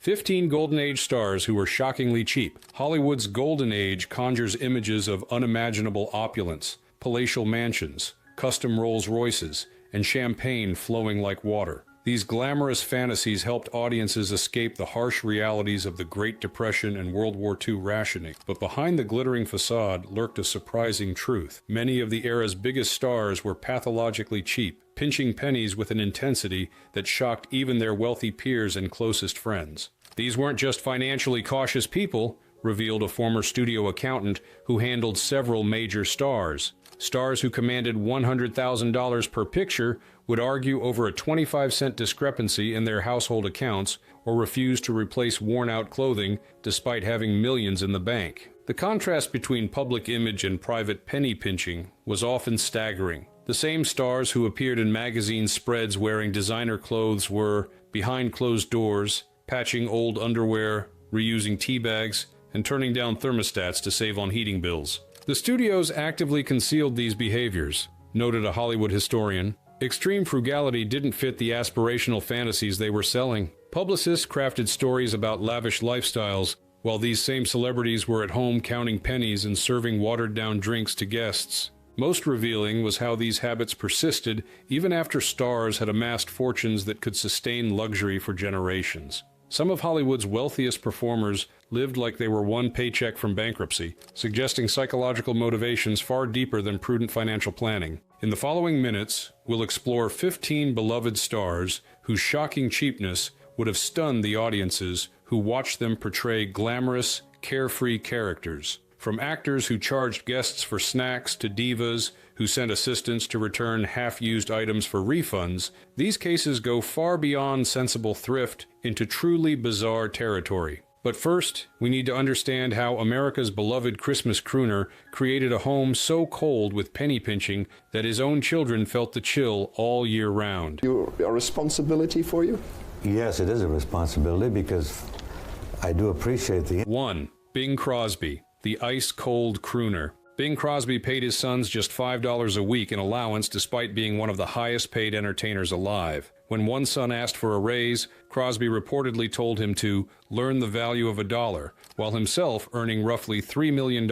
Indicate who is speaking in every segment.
Speaker 1: 15 Golden Age stars who were shockingly cheap. Hollywood's Golden Age conjures images of unimaginable opulence, palatial mansions, custom Rolls-Royces, and champagne flowing like water. These glamorous fantasies helped audiences escape the harsh realities of the Great Depression and World War II rationing. But behind the glittering facade lurked a surprising truth. Many of the era's biggest stars were pathologically cheap, pinching pennies with an intensity that shocked even their wealthy peers and closest friends. These weren't just financially cautious people, revealed a former studio accountant who handled several major stars. Stars who commanded $100,000 per picture would argue over a 25-cent discrepancy in their household accounts or refuse to replace worn-out clothing despite having millions in the bank. The contrast between public image and private penny pinching was often staggering. The same stars who appeared in magazine spreads wearing designer clothes were behind closed doors, patching old underwear, reusing tea bags, and turning down thermostats to save on heating bills. The studios actively concealed these behaviors, noted a Hollywood historian. Extreme frugality didn't fit the aspirational fantasies they were selling. Publicists crafted stories about lavish lifestyles, while these same celebrities were at home counting pennies and serving watered-down drinks to guests. Most revealing was how these habits persisted even after stars had amassed fortunes that could sustain luxury for generations. Some of Hollywood's wealthiest performers lived like they were one paycheck from bankruptcy, suggesting psychological motivations far deeper than prudent financial planning. In the following minutes, we'll explore 15 beloved stars whose shocking cheapness would have stunned the audiences who watched them portray glamorous, carefree characters. From actors who charged guests for snacks to divas who sent assistants to return half-used items for refunds, these cases go far beyond sensible thrift into truly bizarre territory. But first, we need to understand how America's beloved Christmas crooner created a home so cold with penny pinching that his own children felt the chill all year round.
Speaker 2: A responsibility for you?
Speaker 3: Yes, it is a responsibility because I do appreciate the...
Speaker 1: 1. Bing Crosby, the ice-cold crooner. Bing Crosby paid his sons just $5 a week in allowance despite being one of the highest-paid entertainers alive. When one son asked for a raise, Crosby reportedly told him to learn the value of $1, while himself earning roughly $3 million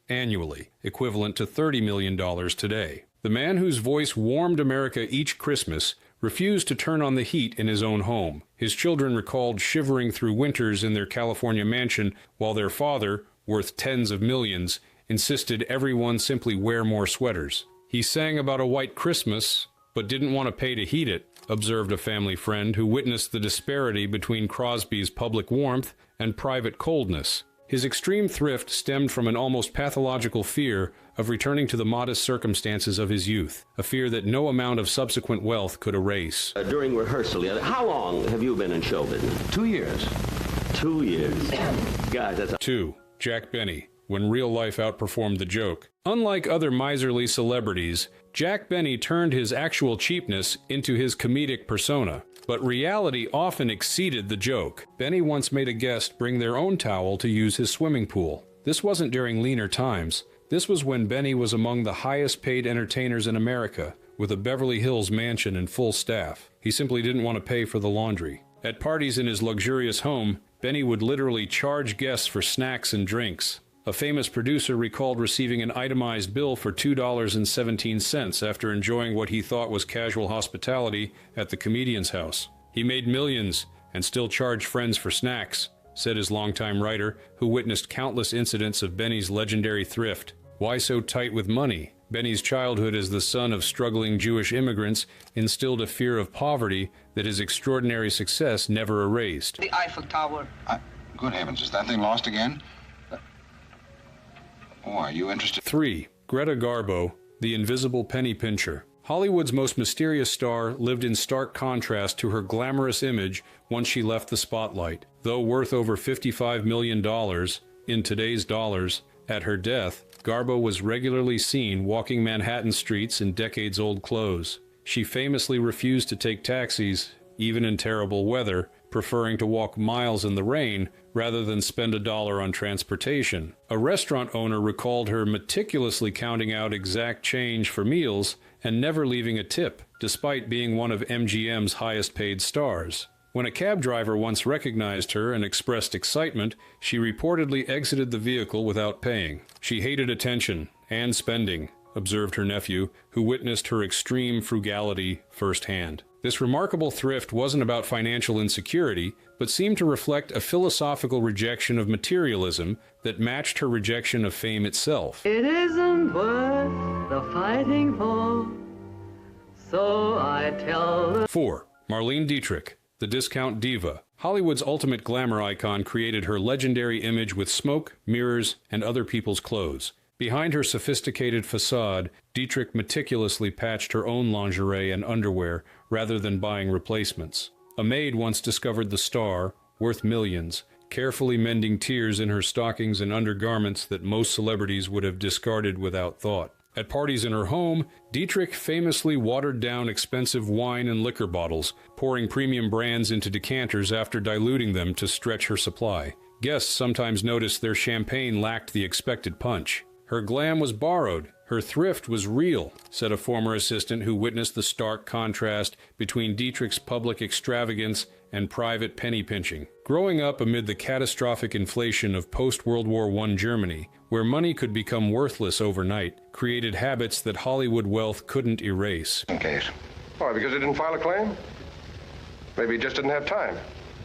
Speaker 1: annually, equivalent to $30 million today. The man whose voice warmed America each Christmas refused to turn on the heat in his own home. His children recalled shivering through winters in their California mansion while their father, worth tens of millions, insisted everyone simply wear more sweaters. He sang about a white Christmas, but didn't want to pay to heat it, observed a family friend who witnessed the disparity between Crosby's public warmth and private coldness. His extreme thrift stemmed from an almost pathological fear of returning to the modest circumstances of his youth, a fear that no amount of subsequent wealth could erase.
Speaker 4: During rehearsal, how long have you been in show business?
Speaker 5: 2 years.
Speaker 4: 2 years. Guys, that's...
Speaker 1: 2. Jack Benny, when real life outperformed the joke. Unlike other miserly celebrities, Jack Benny turned his actual cheapness into his comedic persona. But reality often exceeded the joke. Benny once made a guest bring their own towel to use his swimming pool. This wasn't during leaner times. This was when Benny was among the highest-paid entertainers in America, with a Beverly Hills mansion and full staff. He simply didn't want to pay for the laundry. At parties in his luxurious home, Benny would literally charge guests for snacks and drinks. A famous producer recalled receiving an itemized bill for $2.17 after enjoying what he thought was casual hospitality at the comedian's house. He made millions and still charged friends for snacks, said his longtime writer, who witnessed countless incidents of Benny's legendary thrift. Why so tight with money? Benny's childhood as the son of struggling Jewish immigrants instilled a fear of poverty that his extraordinary success never erased.
Speaker 6: The Eiffel Tower.
Speaker 7: Good heavens, is that thing lost again? Oh, are you interested?
Speaker 1: 3. Greta Garbo, the invisible penny pincher. Hollywood's most mysterious star lived in stark contrast to her glamorous image once she left the spotlight. Though worth over $55 million, in today's dollars, at her death, Garbo was regularly seen walking Manhattan streets in decades-old clothes. She famously refused to take taxis, even in terrible weather, preferring to walk miles in the rain rather than spend $1 on transportation. A restaurant owner recalled her meticulously counting out exact change for meals and never leaving a tip, despite being one of MGM's highest-paid stars. When a cab driver once recognized her and expressed excitement, she reportedly exited the vehicle without paying. She hated attention and spending, observed her nephew, who witnessed her extreme frugality firsthand. This remarkable thrift wasn't about financial insecurity, but seemed to reflect a philosophical rejection of materialism that matched her rejection of fame itself.
Speaker 5: It isn't worth the fighting for, so I tell the...
Speaker 1: 4. Marlene Dietrich, the discount diva. Hollywood's ultimate glamour icon created her legendary image with smoke, mirrors, and other people's clothes. Behind her sophisticated facade, Dietrich meticulously patched her own lingerie and underwear rather than buying replacements. A maid once discovered the star, worth millions, carefully mending tears in her stockings and undergarments that most celebrities would have discarded without thought. At parties in her home, Dietrich famously watered down expensive wine and liquor bottles, pouring premium brands into decanters after diluting them to stretch her supply. Guests sometimes noticed their champagne lacked the expected punch. Her glam was borrowed, her thrift was real, said a former assistant who witnessed the stark contrast between Dietrich's public extravagance and private penny pinching. Growing up amid the catastrophic inflation of post-World War I Germany, where money could become worthless overnight, created habits that Hollywood wealth couldn't erase.
Speaker 6: Case. Why, because he didn't file a claim? Maybe he just didn't have time.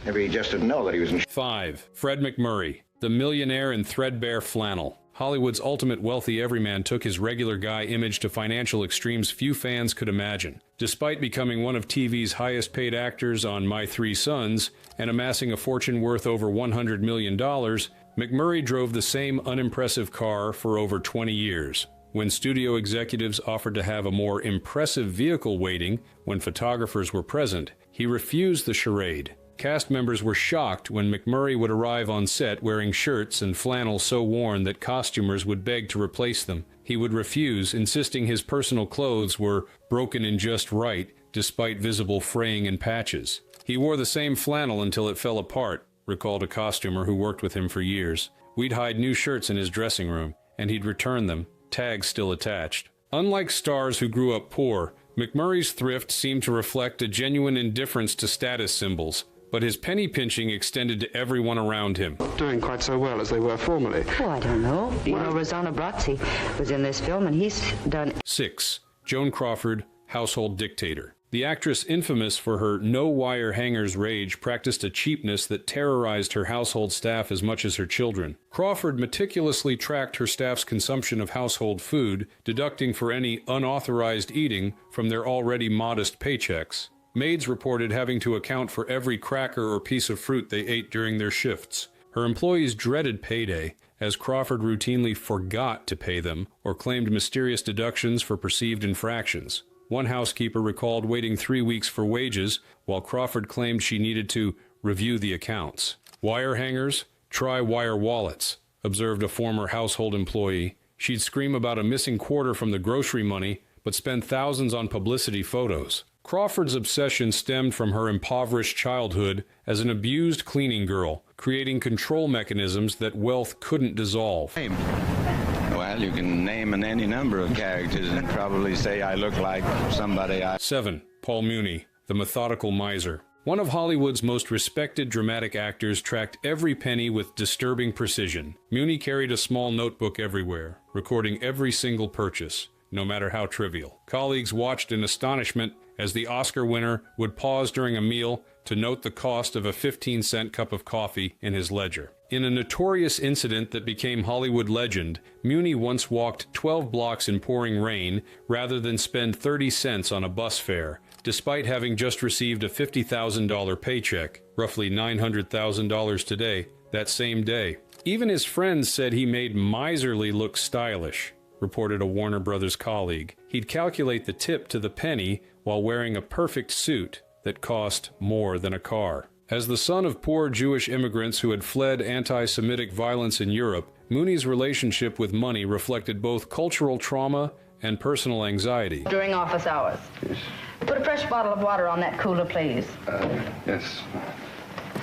Speaker 7: Maybe he just didn't know that he was in...
Speaker 1: 5. Fred MacMurray, the millionaire in threadbare flannel. Hollywood's ultimate wealthy everyman took his regular guy image to financial extremes few fans could imagine. Despite becoming one of TV's highest-paid actors on My Three Sons and amassing a fortune worth over $100 million, MacMurray drove the same unimpressive car for over 20 years. When studio executives offered to have a more impressive vehicle waiting when photographers were present, he refused the charade. Cast members were shocked when MacMurray would arrive on set wearing shirts and flannel so worn that costumers would beg to replace them. He would refuse, insisting his personal clothes were broken in just right, despite visible fraying and patches. He wore the same flannel until it fell apart, recalled a costumer who worked with him for years. We'd hide new shirts in his dressing room, and he'd return them, tags still attached. Unlike stars who grew up poor, MacMurray's thrift seemed to reflect a genuine indifference to status symbols. But his penny pinching extended to everyone around him.
Speaker 6: Doing quite so well as they were formerly.
Speaker 8: Oh, I don't know. You know, Rosanna Brazzi was in this film, and he's done...
Speaker 1: 6. Joan Crawford, household dictator. The actress, infamous for her no-wire hangers rage, practiced a cheapness that terrorized her household staff as much as her children. Crawford meticulously tracked her staff's consumption of household food, deducting for any unauthorized eating from their already modest paychecks. Maids reported having to account for every cracker or piece of fruit they ate during their shifts. Her employees dreaded payday, as Crawford routinely forgot to pay them or claimed mysterious deductions for perceived infractions. One housekeeper recalled waiting 3 weeks for wages, while Crawford claimed she needed to review the accounts. Wire hangers? Try wire wallets, observed a former household employee. She'd scream about a missing quarter from the grocery money, but spend thousands on publicity photos. Crawford's obsession stemmed from her impoverished childhood as an abused cleaning girl, creating control mechanisms that wealth couldn't dissolve.
Speaker 9: Well, you can name any number of characters and probably say I look like somebody I...
Speaker 1: 7. Paul Muni, the methodical miser. One of Hollywood's most respected dramatic actors tracked every penny with disturbing precision. Muni carried a small notebook everywhere, recording every single purchase, no matter how trivial. Colleagues watched in astonishment as the Oscar winner would pause during a meal to note the cost of a 15-cent cup of coffee in his ledger. In a notorious incident that became Hollywood legend, Muni once walked 12 blocks in pouring rain rather than spend 30 cents on a bus fare, despite having just received a $50,000 paycheck, roughly $900,000 today, that same day. Even his friends said he made miserly look stylish, reported a Warner Brothers colleague. He'd calculate the tip to the penny while wearing a perfect suit that cost more than a car. As the son of poor Jewish immigrants who had fled anti-Semitic violence in Europe, Muni's relationship with money reflected both cultural trauma and personal anxiety.
Speaker 8: During office hours.
Speaker 7: Yes.
Speaker 8: Put a fresh bottle of water on that cooler, please.
Speaker 7: Yes.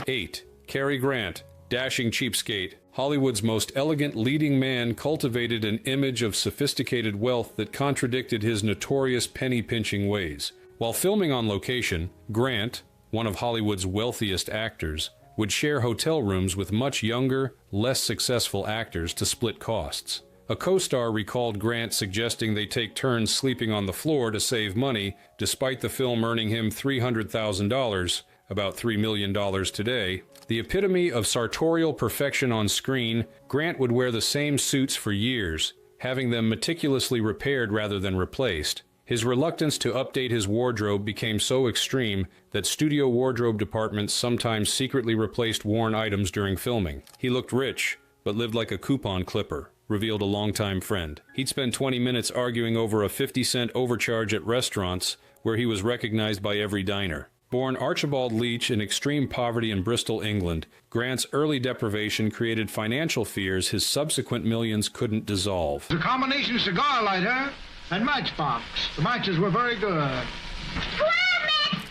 Speaker 1: 8. Cary Grant, dashing cheapskate. Hollywood's most elegant leading man cultivated an image of sophisticated wealth that contradicted his notorious penny-pinching ways. While filming on location, Grant, one of Hollywood's wealthiest actors, would share hotel rooms with much younger, less successful actors to split costs. A co-star recalled Grant suggesting they take turns sleeping on the floor to save money, despite the film earning him $300,000, about $3 million today. The epitome of sartorial perfection on screen, Grant would wear the same suits for years, having them meticulously repaired rather than replaced. His reluctance to update his wardrobe became so extreme that studio wardrobe departments sometimes secretly replaced worn items during filming. He looked rich, but lived like a coupon clipper, revealed a longtime friend. He'd spend 20 minutes arguing over a 50-cent overcharge at restaurants where he was recognized by every diner. Born Archibald Leach in extreme poverty in Bristol, England, Grant's early deprivation created financial fears his subsequent millions couldn't dissolve.
Speaker 10: The combination cigar lighter and matchbox. The matches were very good.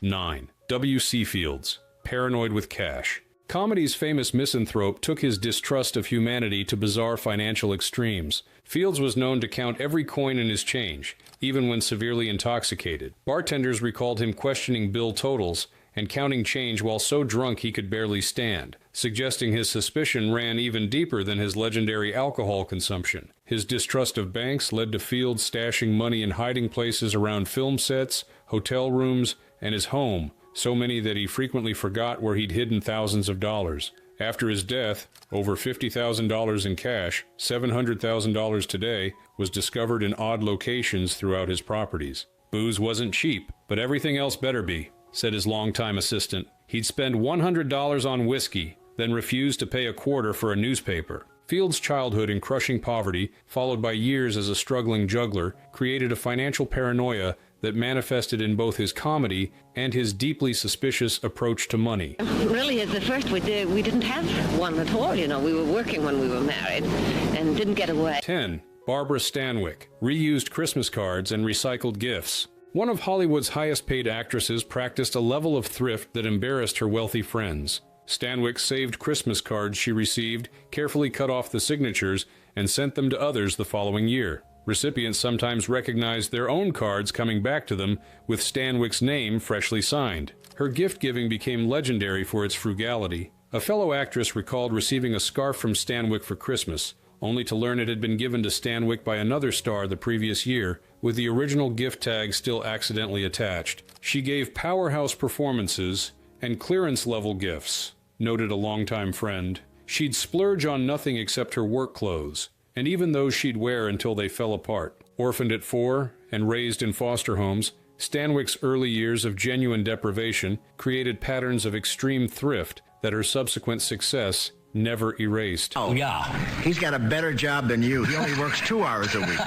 Speaker 1: 9. W.C. Fields, paranoid with cash. Comedy's famous misanthrope took his distrust of humanity to bizarre financial extremes. Fields was known to count every coin in his change, even when severely intoxicated. Bartenders recalled him questioning bill totals and counting change while so drunk he could barely stand, suggesting his suspicion ran even deeper than his legendary alcohol consumption. His distrust of banks led to Fields stashing money in hiding places around film sets, hotel rooms, and his home, so many that he frequently forgot where he'd hidden thousands of dollars. After his death, over $50,000 in cash, $700,000 today, was discovered in odd locations throughout his properties. Booze wasn't cheap, but everything else better be, said his longtime assistant. He'd spend $100 on whiskey, then refuse to pay a quarter for a newspaper. Fields' childhood in crushing poverty, followed by years as a struggling juggler, created a financial paranoia that manifested in both his comedy and his deeply suspicious approach to money.
Speaker 11: Really, at the first we didn't have one at all, you know. We were working when we were married and didn't get away.
Speaker 1: 10. Barbara Stanwyck, reused Christmas cards and recycled gifts. One of Hollywood's highest-paid actresses practiced a level of thrift that embarrassed her wealthy friends. Stanwyck saved Christmas cards she received, carefully cut off the signatures, and sent them to others the following year. Recipients sometimes recognized their own cards coming back to them with Stanwyck's name freshly signed. Her gift-giving became legendary for its frugality. A fellow actress recalled receiving a scarf from Stanwyck for Christmas, only to learn it had been given to Stanwyck by another star the previous year, with the original gift tag still accidentally attached. She gave powerhouse performances and clearance-level gifts, noted a longtime friend. She'd splurge on nothing except her work clothes, and even those she'd wear until they fell apart. Orphaned at 4 and raised in foster homes, Stanwyck's early years of genuine deprivation created patterns of extreme thrift that her subsequent success never erased.
Speaker 10: Oh, yeah. He's got a better job than you. He only works 2 hours a week.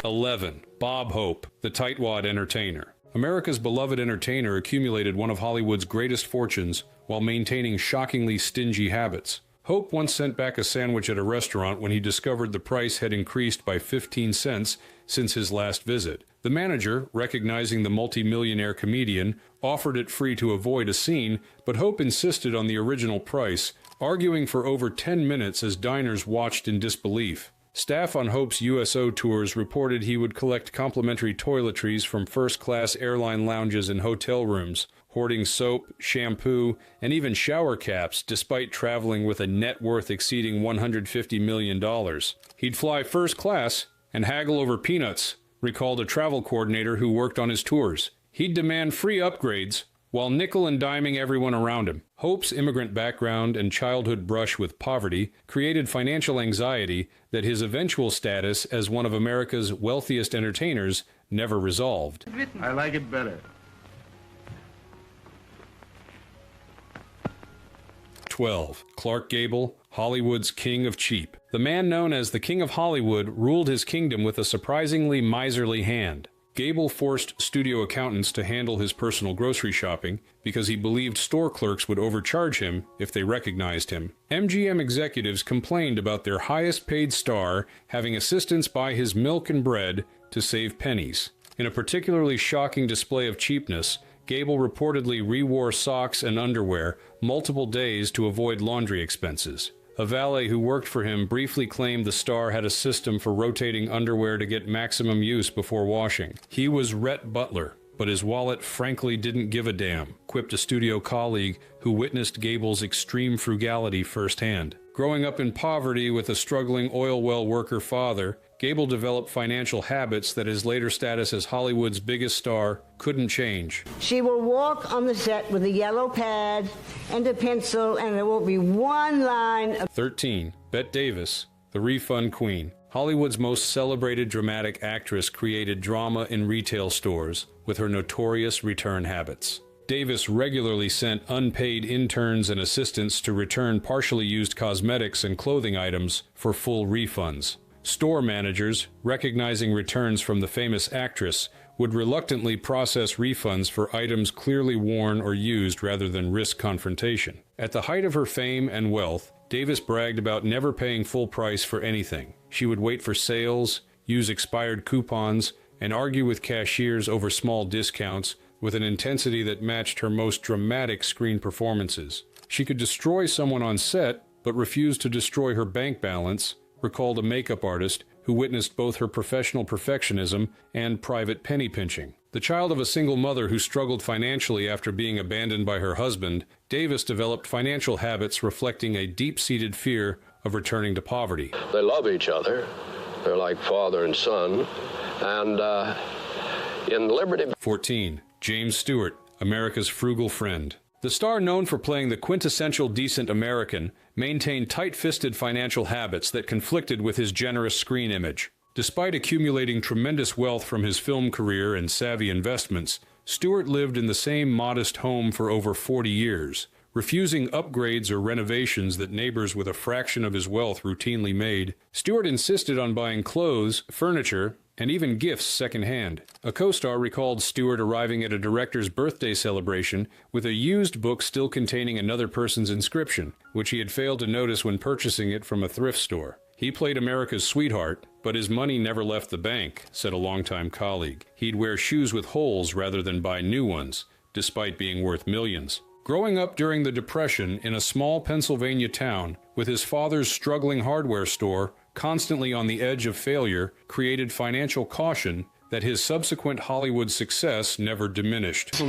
Speaker 1: 11. Bob Hope, the tightwad entertainer. America's beloved entertainer accumulated one of Hollywood's greatest fortunes while maintaining shockingly stingy habits. Hope once sent back a sandwich at a restaurant when he discovered the price had increased by 15 cents since his last visit. The manager, recognizing the multi-millionaire comedian, offered it free to avoid a scene, but Hope insisted on the original price, arguing for over 10 minutes as diners watched in disbelief. Staff on Hope's USO tours reported he would collect complimentary toiletries from first-class airline lounges and hotel rooms, hoarding soap, shampoo, and even shower caps despite traveling with a net worth exceeding $150 million. He'd fly first class and haggle over peanuts, recalled a travel coordinator who worked on his tours. He'd demand free upgrades while nickel and diming everyone around him. Hope's immigrant background and childhood brush with poverty created financial anxiety that his eventual status as one of America's wealthiest entertainers never resolved.
Speaker 10: I like it better.
Speaker 1: 12. Clark Gable, Hollywood's King of Cheap. The man known as the King of Hollywood ruled his kingdom with a surprisingly miserly hand. Gable forced studio accountants to handle his personal grocery shopping because he believed store clerks would overcharge him if they recognized him. MGM executives complained about their highest-paid star having assistants buy his milk and bread to save pennies. In a particularly shocking display of cheapness, Gable reportedly re-wore socks and underwear multiple days to avoid laundry expenses. A valet who worked for him briefly claimed the star had a system for rotating underwear to get maximum use before washing. He was Rhett Butler, but his wallet frankly didn't give a damn, quipped a studio colleague who witnessed Gable's extreme frugality firsthand. Growing up in poverty with a struggling oil well worker father, Gable developed financial habits that his later status as Hollywood's biggest star couldn't change.
Speaker 12: She will walk on the set with a yellow pad and a pencil, and there will be one line of...
Speaker 1: 13. Bette Davis, the refund queen. Hollywood's most celebrated dramatic actress created drama in retail stores with her notorious return habits. Davis regularly sent unpaid interns and assistants to return partially used cosmetics and clothing items for full refunds. Store managers, recognizing returns from the famous actress, would reluctantly process refunds for items clearly worn or used rather than risk confrontation. At the height of her fame and wealth, Davis bragged about never paying full price for anything. She would wait for sales, use expired coupons, and argue with cashiers over small discounts with an intensity that matched her most dramatic screen performances. She could destroy someone on set, but refused to destroy her bank balance, recalled a makeup artist who witnessed both her professional perfectionism and private penny pinching. The child of a single mother who struggled financially after being abandoned by her husband, Davis developed financial habits reflecting a deep-seated fear of returning to poverty.
Speaker 6: They love each other. They're like father and son. And in Liberty...
Speaker 1: 14. James Stewart, America's frugal friend. The star, known for playing the quintessential decent American, maintained tight-fisted financial habits that conflicted with his generous screen image. Despite accumulating tremendous wealth from his film career and savvy investments, Stewart lived in the same modest home for over 40 years, refusing upgrades or renovations that neighbors with a fraction of his wealth routinely made. Stewart insisted on buying clothes, furniture, and even gifts secondhand. A co-star recalled Stewart arriving at a director's birthday celebration with a used book still containing another person's inscription, which he had failed to notice when purchasing it from a thrift store. He played America's sweetheart, but his money never left the bank, said a longtime colleague. He'd wear shoes with holes rather than buy new ones, despite being worth millions. Growing up during the Depression in a small Pennsylvania town, with his father's struggling hardware store constantly on the edge of failure, created financial caution that his subsequent Hollywood success never diminished.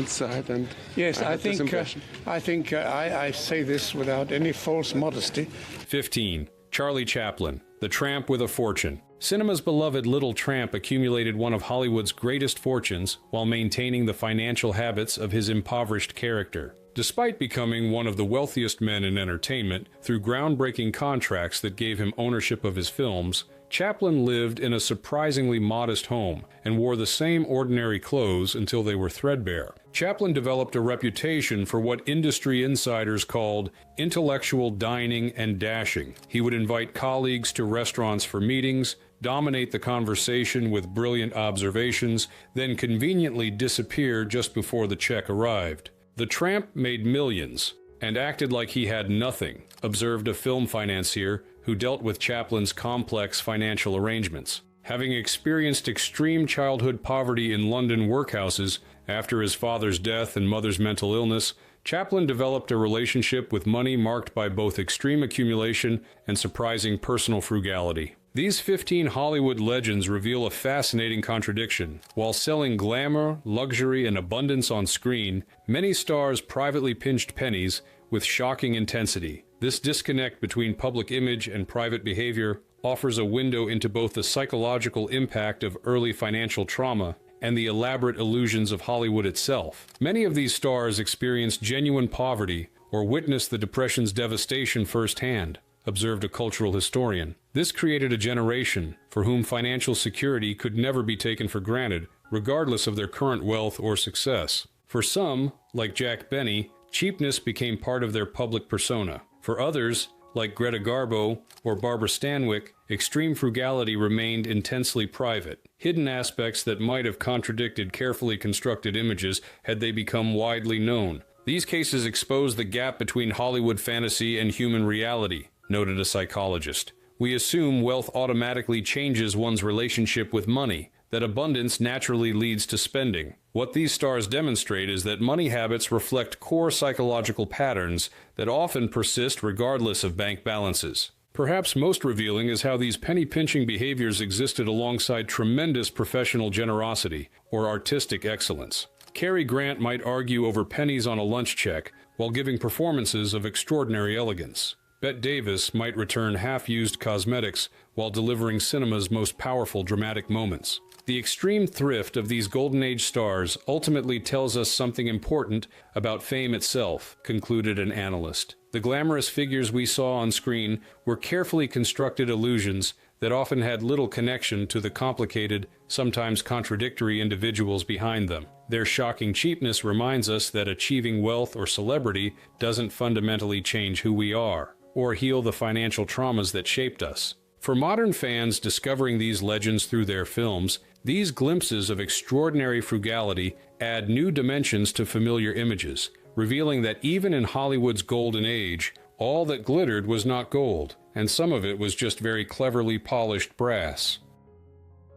Speaker 13: Yes, I think I say this without any false modesty.
Speaker 1: 15. Charlie Chaplin, the tramp with a fortune. Cinema's beloved Little Tramp accumulated one of Hollywood's greatest fortunes while maintaining the financial habits of his impoverished character. Despite becoming one of the wealthiest men in entertainment through groundbreaking contracts that gave him ownership of his films, Chaplin lived in a surprisingly modest home and wore the same ordinary clothes until they were threadbare. Chaplin developed a reputation for what industry insiders called intellectual dining and dashing. He would invite colleagues to restaurants for meetings, dominate the conversation with brilliant observations, then conveniently disappear just before the check arrived. The tramp made millions and acted like he had nothing, observed a film financier who dealt with Chaplin's complex financial arrangements. Having experienced extreme childhood poverty in London workhouses after his father's death and mother's mental illness, Chaplin developed a relationship with money marked by both extreme accumulation and surprising personal frugality. These 15 Hollywood legends reveal a fascinating contradiction. While selling glamour, luxury, and abundance on screen, many stars privately pinched pennies with shocking intensity. This disconnect between public image and private behavior offers a window into both the psychological impact of early financial trauma and the elaborate illusions of Hollywood itself. Many of these stars experienced genuine poverty or witnessed the Depression's devastation firsthand, observed a cultural historian. This created a generation for whom financial security could never be taken for granted, regardless of their current wealth or success. For some, like Jack Benny, cheapness became part of their public persona. For others, like Greta Garbo or Barbara Stanwyck, extreme frugality remained intensely private, hidden aspects that might have contradicted carefully constructed images had they become widely known. These cases expose the gap between Hollywood fantasy and human reality, noted a psychologist. We assume wealth automatically changes one's relationship with money, that abundance naturally leads to spending. What these stars demonstrate is that money habits reflect core psychological patterns that often persist regardless of bank balances. Perhaps most revealing is how these penny-pinching behaviors existed alongside tremendous professional generosity or artistic excellence. Cary Grant might argue over pennies on a lunch check while giving performances of extraordinary elegance. Bette Davis might return half-used cosmetics while delivering cinema's most powerful dramatic moments. The extreme thrift of these Golden Age stars ultimately tells us something important about fame itself, concluded an analyst. The glamorous figures we saw on screen were carefully constructed illusions that often had little connection to the complicated, sometimes contradictory individuals behind them. Their shocking cheapness reminds us that achieving wealth or celebrity doesn't fundamentally change who we are, or heal the financial traumas that shaped us. For modern fans discovering these legends through their films, these glimpses of extraordinary frugality add new dimensions to familiar images, revealing that even in Hollywood's golden age, all that glittered was not gold, and some of it was just very cleverly polished brass.